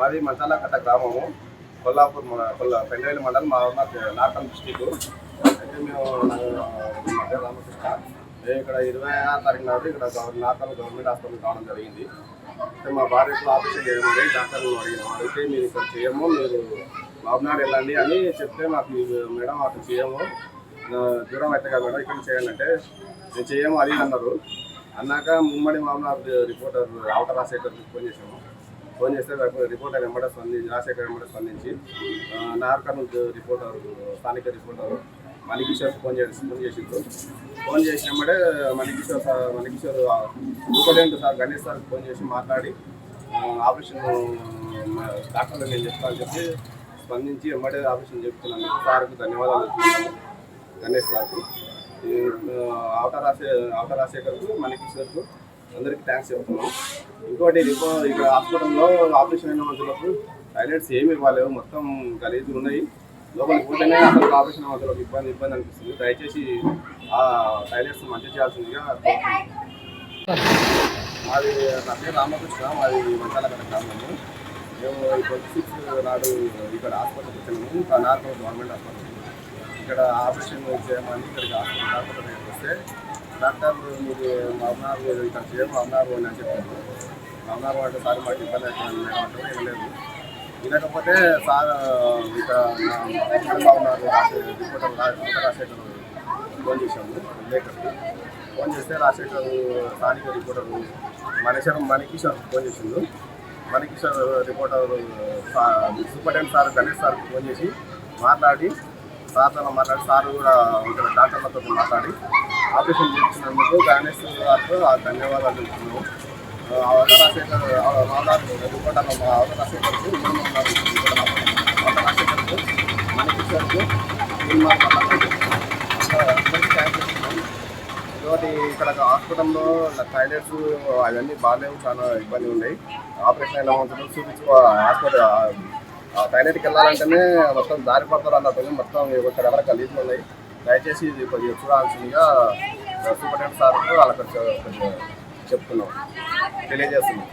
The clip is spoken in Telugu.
మాది మంచాలకట్ట గ్రామము, కొల్లాపూర్ పెండవేలి మండలం, మా నార్కల్ డిస్టిక్. అయితే మేము రామకృష్ణ ఇక్కడ 26వ తారీఖు నాడు ఇక్కడ నార్కల్ గవర్నమెంట్ హాస్పిటల్ కావడం జరిగింది. అయితే మా భార్యకు ఆపరేషన్ చేయమని డాక్టర్లు అడిగినాం. అయితే మీరు ఇక్కడ చేయము, మీరు బాబునాడు వెళ్ళండి అని చెప్తే మాకు మేడం అక్కడ చేయము, దూరం అయితే కదా మేడం ఇక్కడ చేయండి అంటే నేను చేయము అది అన్నారు. అన్నాక ముమ్మడి మామూలు రిపోర్టర్ అవటర్ రాజశేఖర్కి ఫోన్ చేసాము. ఫోన్ చేస్తే రిపోర్టర్ వెంబడే రాజశేఖర్ వెంబడే స్పందించి నార్కల్ రిపోర్టర్ స్థానిక రిపోర్టర్ మణికిషోర్ ఫోన్ చేసిండ్రు. ఫోన్ చేసినప్పుడే మణికిషోర్ సూపరింటెండెంట్ సార్ గణేష్ సార్కి ఫోన్ చేసి మాట్లాడి ఆపరేషన్ డాక్టర్లు నేను చెప్తానని చెప్పి స్పందించి వెంబడే ఆపరేషన్ చెప్తున్నాను. సార్కు ధన్యవాదాలు గణేష్ సార్కు, అవటర్ రాజశేఖర్కు, మణికిషోర్కు అందరికీ థ్యాంక్స్ చెప్తున్నాం. ఇంకోటి ఇక్కడ హాస్పిటల్లో ఆపరేషన్ అయిన మధ్యలోకి టాయిలెట్స్ ఏమి ఇవ్వలేవు, మొత్తం గలీజులు ఉన్నాయి. లోపలికి పోతేనే అసలు ఆపరేషన్ మధ్యలోకి ఇబ్బంది అనిపిస్తుంది. దయచేసి ఆ టాయిలెట్స్ మంచి చేయాల్సిందిగా. మాది నా పేరు రామకృష్ణ, మాది మంచాలకట్ట గ్రామము. మేము 26 నాడు ఇక్కడ హాస్పిటల్కి వచ్చాము, నార్కల్ గవర్నమెంట్ హాస్పిటల్. ఇక్కడ ఆపరేషన్ చేయమని ఇక్కడికి హాస్పిటల్ దగ్గరికి వస్తే డాక్టర్లు మీరు అన్నారు ఇక్కడ చేయము అన్నారు అని చెప్పారు. అన్నారు అంటే సార్ మాకు ఇబ్బంది అవుతుంది మేడం అంటే వినలేదు. వినకపోతే సార్ ఇక్కడ ఉన్నారు రిపోర్టర్ రాజశేఖర్ ఫోన్ చేశాము. విలేకరికి ఫోన్ చేస్తే రాజశేఖర్ స్థానిక రిపోర్టర్ మణికిషోర్ ఫోన్ చేసిండు. మణికిషోర్ రిపోర్టర్ సూపరింటెండెంట్ సార్ గణేష్ సార్కి ఫోన్ చేసి మాట్లాడి సార్తో మాట్లాడి సార్ కూడా ఇక్కడ డాక్టర్లతో మాట్లాడి ఆపరేషన్ చేసినందుకు గణేష్ గారితో ధన్యవాదాలు చెప్తున్నాము. అవతల రాజశేఖర్ రిపోర్టర్ అవతల రాజశేఖర్కు మణికిషోర్కు అందరికీ థ్యాంక్స్ చెప్తున్నాం. ఇంకోటి ఇక్కడ హాస్పిటల్లో టాయిలెట్స్ అవన్నీ బాగాలేవు, చాలా ఇబ్బంది ఉన్నాయి. ఆపరేషన్ అయిన మందులు చూపించుకో హాస్పిటల్ టాయిలెట్కి వెళ్ళాలంటేనే మొత్తం దారి పడతారు అన్నట్టు మొత్తం ఇక్కడ ఎవరికి గలీజులు ఉన్నాయి. దయచేసి ఇది కొద్దిగా చూడాల్సిందిగా సూపరింటెండెంట్ సార్కు వాళ్ళకి చెప్తున్నాం, తెలియజేస్తున్నాం.